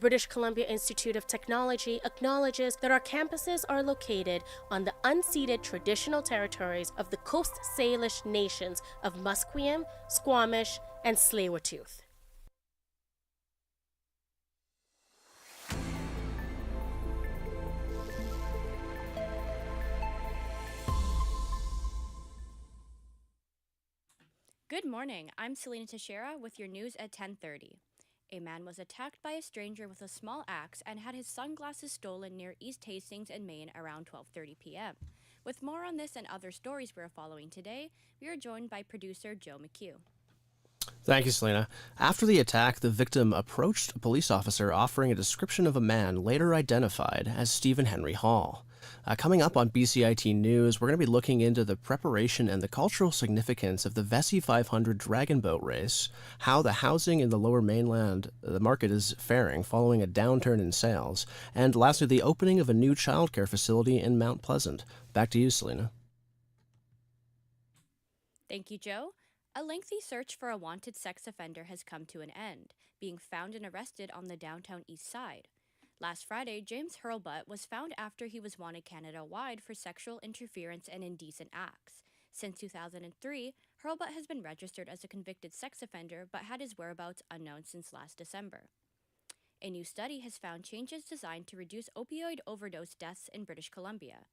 British Columbia Institute of Technology acknowledges that our campuses are located on the unceded traditional territories of the Coast Salish nations of Musqueam, Squamish, and Tsleil-Waututh. Good morning, I'm Selena Teixeira with your news at 10:30. A man was attacked by a stranger with a small axe and had his sunglasses stolen near East Hastings in Maine around 12:30 p.m. With more on this and other stories we're following today, we are joined by producer Joe McHugh. Thank you, Selena. After the attack, the victim approached a police officer offering a description of a man later identified as Stephen Henry Hall. Coming up on BCIT News, we're going to be looking into the preparation and the cultural significance of the Vessi 500 Dragon Boat Race, how the housing in the Lower Mainland the market is faring following a downturn in sales, and lastly, the opening of a new childcare facility in Mount Pleasant. Back to you, Selena. Thank you, Joe. A lengthy search for a wanted sex offender has come to an end, being found and arrested on the downtown east side. Last Friday, James Hurlbut was found after he was wanted Canada-wide for sexual interference and indecent acts. Since 2003, Hurlbut has been registered as a convicted sex offender but had his whereabouts unknown since last December. A new study has found changes designed to reduce opioid overdose deaths in British Columbia.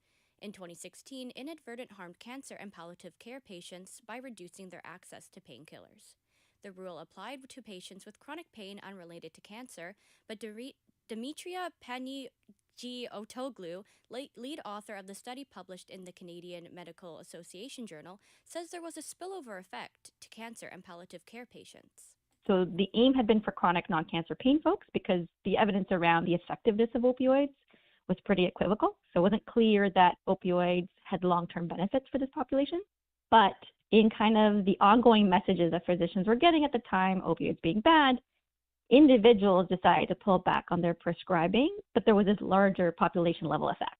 In 2016, inadvertent harmed cancer and palliative care patients by reducing their access to painkillers. The rule applied to patients with chronic pain unrelated to cancer, but Demetria Panayiotoglou, lead author of the study published in the Canadian Medical Association Journal, says there was a spillover effect to cancer and palliative care patients. So the aim had been for chronic non-cancer pain folks because the evidence around the effectiveness of opioids was pretty equivocal. So it wasn't clear that opioids had long-term benefits for this population. But in kind of the ongoing messages that physicians were getting at the time, opioids being bad, individuals decided to pull back on their prescribing, but there was this larger population level effect.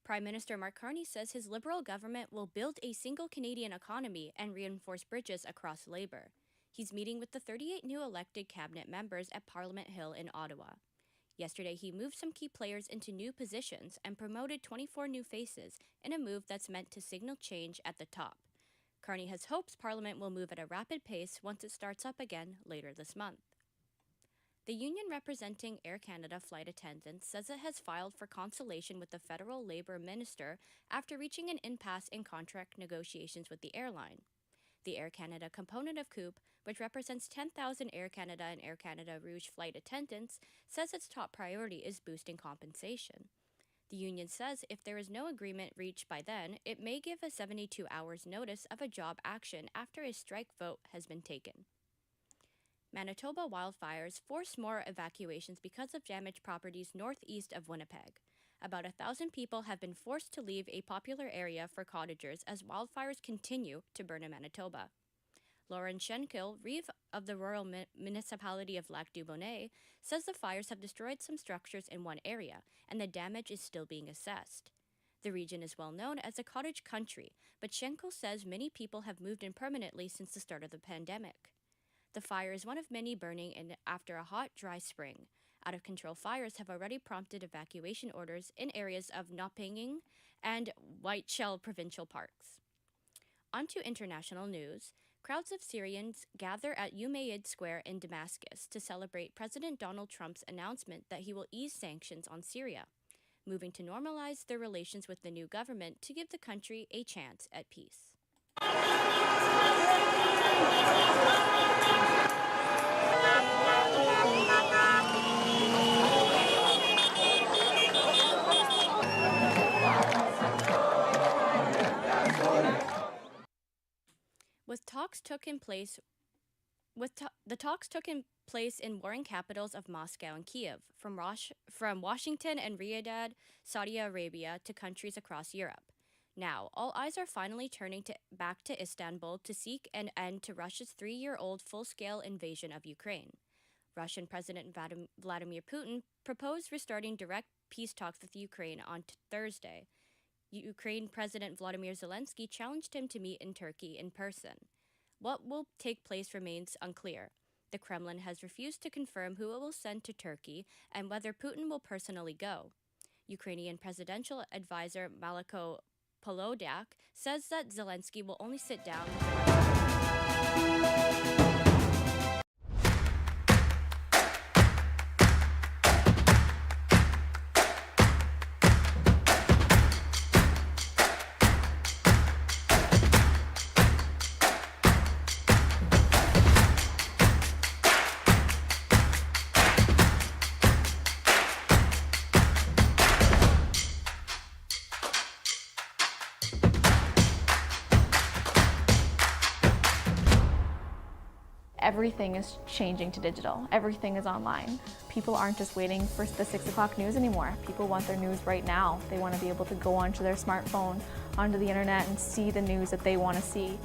Prime Minister Mark Carney says his Liberal government will build a single Canadian economy and reinforce bridges across Labour. He's meeting with the 38 new elected cabinet members at Parliament Hill in Ottawa. Yesterday, he moved some key players into new positions and promoted 24 new faces in a move that's meant to signal change at the top. Carney has hopes Parliament will move at a rapid pace once it starts up again later this month. The union representing Air Canada flight attendants says it has filed for consultation with the federal Labour Minister after reaching an impasse in contract negotiations with the airline. The Air Canada component of COOP, which represents 10,000 Air Canada and Air Canada Rouge flight attendants, says its top priority is boosting compensation. The union says if there is no agreement reached by then, it may give a 72 hours notice of a job action after a strike vote has been taken. Manitoba wildfires force more evacuations because of damaged properties northeast of Winnipeg. About 1,000 people have been forced to leave a popular area for cottagers as wildfires continue to burn in Manitoba. Lauren Schenkel, Reeve of the Rural Municipality of Lac-du-Bonnet, says the fires have destroyed some structures in one area, and the damage is still being assessed. The region is well known as a cottage country, but Schenkel says many people have moved in permanently since the start of the pandemic. The fire is one of many burning after a hot, dry spring. Out-of-control fires have already prompted evacuation orders in areas of Nopinging and Whiteshell provincial parks. On to international news. Crowds of Syrians gather at Umayyad Square in Damascus to celebrate President Donald Trump's announcement that he will ease sanctions on Syria, moving to normalize their relations with the new government to give the country a chance at peace. The talks took place in warring capitals of Moscow and Kiev, from Washington and Riyadh, Saudi Arabia, to countries across Europe. Now, all eyes are finally turning back to Istanbul to seek an end to Russia's 3-year-old full-scale invasion of Ukraine. Russian President Vladimir Putin proposed restarting direct peace talks with Ukraine on Thursday. Ukraine President Volodymyr Zelensky challenged him to meet in Turkey in person. What will take place remains unclear. The Kremlin has refused to confirm who it will send to Turkey and whether Putin will personally go. Ukrainian presidential advisor Maliko Polodyak says that Zelensky will only sit down Everything is changing to digital. Everything is online. People aren't just waiting for the 6 o'clock news anymore. People want their news right now. They want to be able to go onto their smartphone, onto the internet, and see the news that they want to see.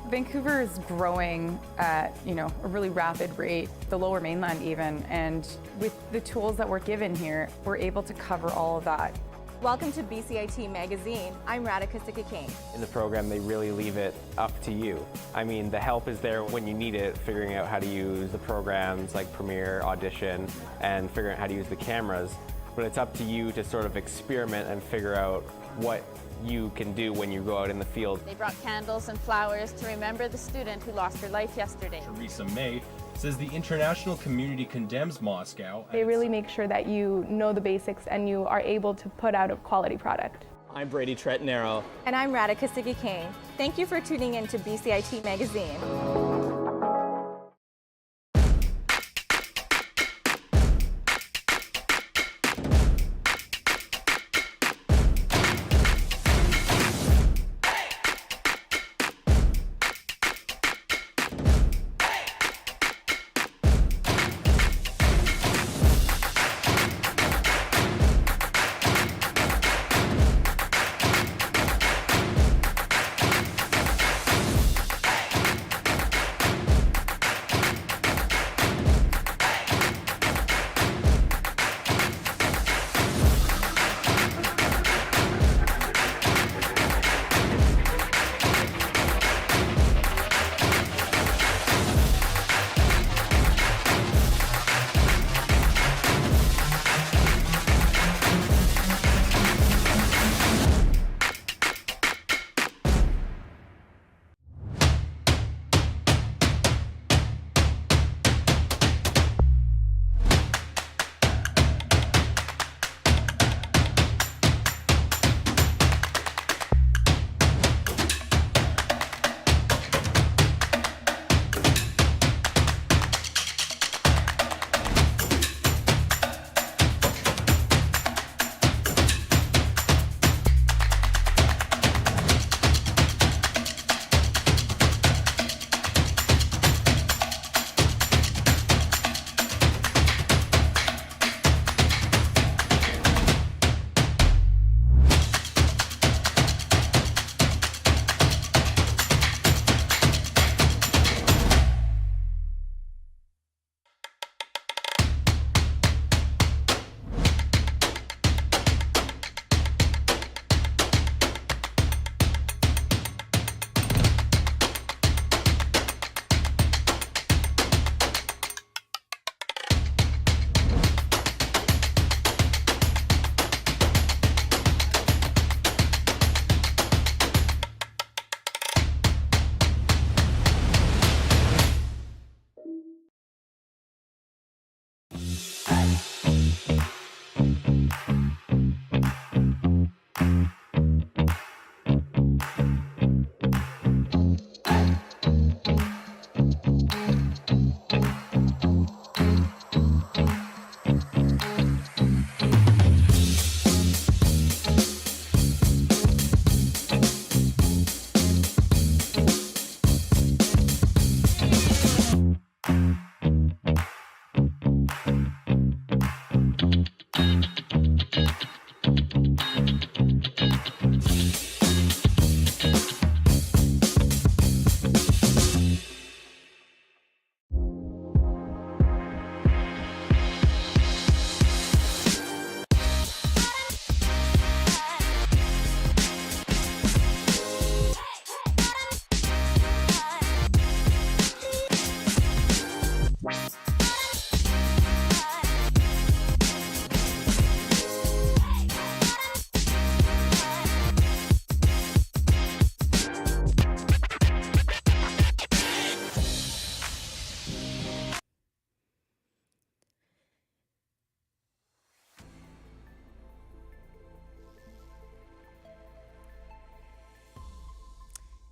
Vancouver is growing at, a really rapid rate, the Lower Mainland even, and with the tools that we're given here, we're able to cover all of that. Welcome to BCIT Magazine. I'm Radhika Sikki-King. In the program, they really leave it up to you. I mean, the help is there when you need it, figuring out how to use the programs like Premiere, Audition, and figuring out how to use the cameras. But it's up to you to sort of experiment and figure out what you can do when you go out in the field. They brought candles and flowers to remember the student who lost her life yesterday. Theresa May says the international community condemns Moscow. They really make sure that you know the basics and you are able to put out a quality product. I'm Brady Tretanero. And I'm Radhika Sikki-King. Thank you for tuning in to BCIT Magazine.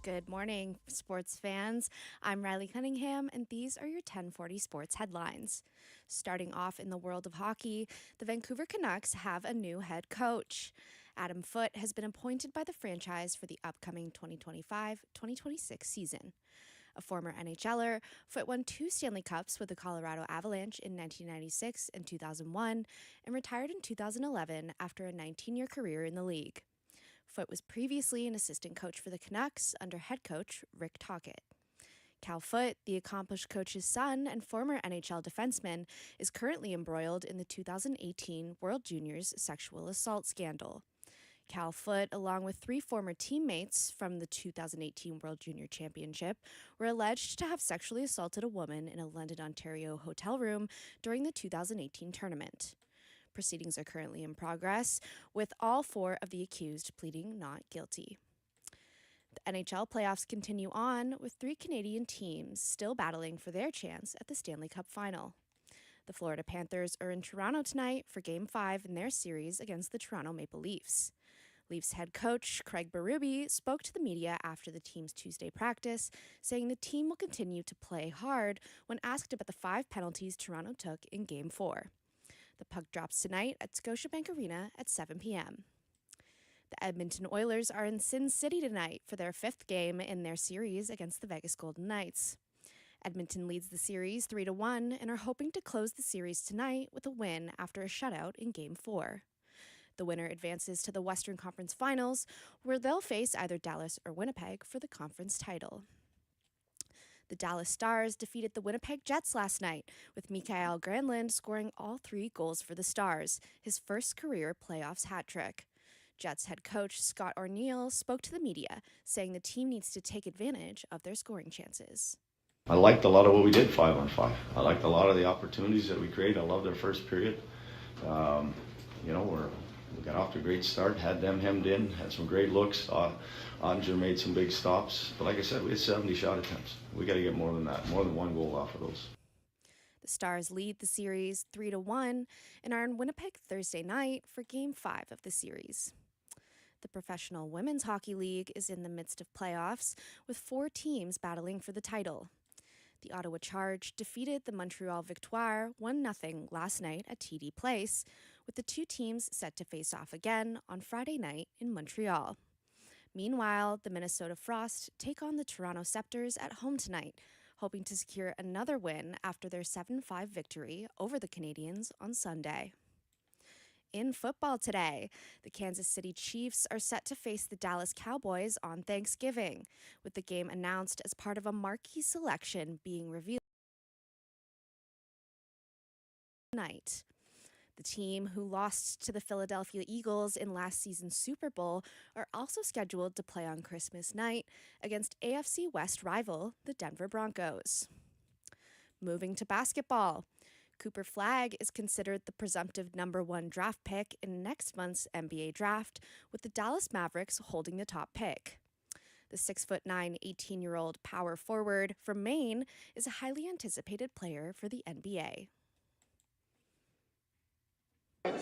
Good morning, sports fans. I'm Riley Cunningham, and these are your 1040 Sports headlines. Starting off in the world of hockey, the Vancouver Canucks have a new head coach. Adam Foote has been appointed by the franchise for the upcoming 2025-2026 season. A former NHLer, Foote won 2 Stanley Cups with the Colorado Avalanche in 1996 and 2001, and retired in 2011 after a 19-year career in the league. Foote was previously an assistant coach for the Canucks under head coach Rick Tocchet. Cal Foote, the accomplished coach's son and former NHL defenseman, is currently embroiled in the 2018 World Juniors sexual assault scandal. Cal Foote, along with 3 former teammates from the 2018 World Junior Championship, were alleged to have sexually assaulted a woman in a London, Ontario hotel room during the 2018 tournament. Proceedings are currently in progress, with all 4 of the accused pleading not guilty. The NHL playoffs continue on, with 3 Canadian teams still battling for their chance at the Stanley Cup final. The Florida Panthers are in Toronto tonight for Game 5 in their series against the Toronto Maple Leafs. Leafs head coach Craig Berube spoke to the media after the team's Tuesday practice, saying the team will continue to play hard when asked about the 5 penalties Toronto took in Game 4. The puck drops tonight at Scotiabank Arena at 7 p.m. The Edmonton Oilers are in Sin City tonight for their 5th game in their series against the Vegas Golden Knights. Edmonton leads the series 3-1 and are hoping to close the series tonight with a win after a shutout in Game 4. The winner advances to the Western Conference Finals, where they'll face either Dallas or Winnipeg for the conference title. The Dallas Stars defeated the Winnipeg Jets last night, with Mikael Granlund scoring all 3 goals for the Stars, his first career playoffs hat trick. Jets head coach Scott O'Neill spoke to the media, saying the team needs to take advantage of their scoring chances. I liked a lot of what we did 5-on-5. I liked a lot of the opportunities that we created. I loved our first period. We got off to a great start, had them hemmed in, had some great looks. Oettinger made some big stops. But like I said, we had 70 shot attempts. We got to get more than that, more than 1 goal off of those. The Stars lead the series 3-1 and are in Winnipeg Thursday night for Game 5 of the series. The Professional Women's Hockey League is in the midst of playoffs, with 4 teams battling for the title. The Ottawa Charge defeated the Montreal Victoire 1-0 last night at TD Place, with the 2 teams set to face off again on Friday night in Montreal. Meanwhile, the Minnesota Frost take on the Toronto Scepters at home tonight, hoping to secure another win after their 7-5 victory over the Canadiens on Sunday. In football today, the Kansas City Chiefs are set to face the Dallas Cowboys on Thanksgiving, with the game announced as part of a marquee selection being revealed tonight. The team, who lost to the Philadelphia Eagles in last season's Super Bowl, are also scheduled to play on Christmas night against AFC West rival, the Denver Broncos. Moving to basketball, Cooper Flagg is considered the presumptive number 1 draft pick in next month's NBA draft, with the Dallas Mavericks holding the top pick. The 6'9", 18-year-old power forward from Maine is a highly anticipated player for the NBA.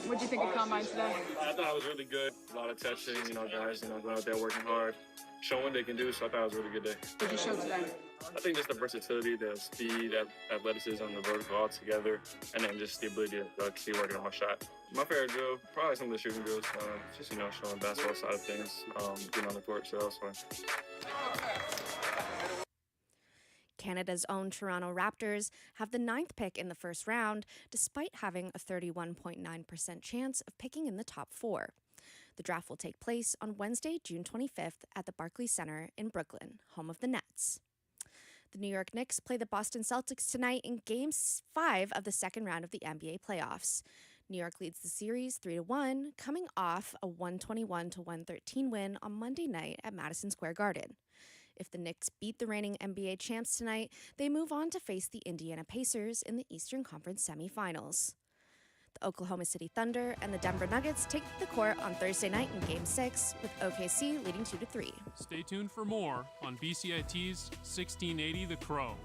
What do you think of Combine today? I thought it was really good. A lot of testing, guys, going out there working hard, showing what they can do, so I thought it was a really good day. What did you show today? I think just the versatility, the speed, athleticism, the vertical all together, and then just the ability to keep working on my shot. My favorite drill, probably some of the shooting drills, just, showing the basketball side of things, getting on the court, so that was fun. Canada's own Toronto Raptors have the 9th pick in the first round, despite having a 31.9% chance of picking in the top 4. The draft will take place on Wednesday, June 25th at the Barclays Center in Brooklyn, home of the Nets. The New York Knicks play the Boston Celtics tonight in Game 5 of the second round of the NBA playoffs. New York leads the series 3-1, coming off a 121-113 win on Monday night at Madison Square Garden. If the Knicks beat the reigning NBA champs tonight, they move on to face the Indiana Pacers in the Eastern Conference semifinals. The Oklahoma City Thunder and the Denver Nuggets take the court on Thursday night in Game 6, with OKC leading 2-3. Stay tuned for more on BCIT's 1680 The Crow.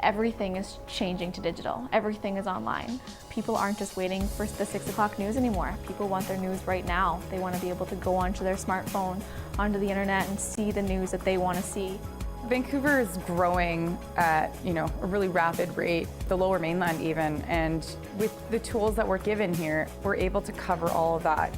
Everything is changing to digital. Everything is online. People aren't just waiting for the 6 o'clock news anymore. People want their news right now. They want to be able to go onto their smartphone, onto the internet, and see the news that they want to see. Vancouver is growing at, a really rapid rate, the Lower Mainland even, and with the tools that we're given here, we're able to cover all of that.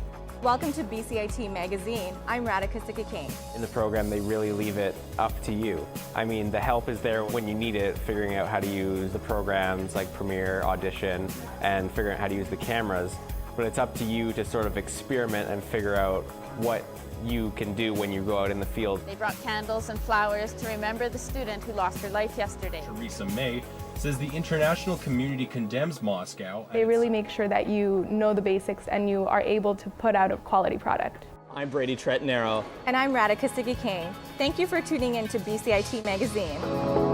Welcome to BCIT Magazine. I'm Radhika Sikki-King. In the program, they really leave it up to you. I mean, the help is there when you need it, figuring out how to use the programs like Premiere, Audition, and figuring out how to use the cameras. But it's up to you to sort of experiment and figure out what you can do when you go out in the field. They brought candles and flowers to remember the student who lost her life yesterday. Theresa May says the international community condemns Moscow. They really make sure that you know the basics and you are able to put out a quality product. I'm Brady Tretanero. And I'm Radhika Sikki-King. Thank you for tuning in to BCIT Magazine.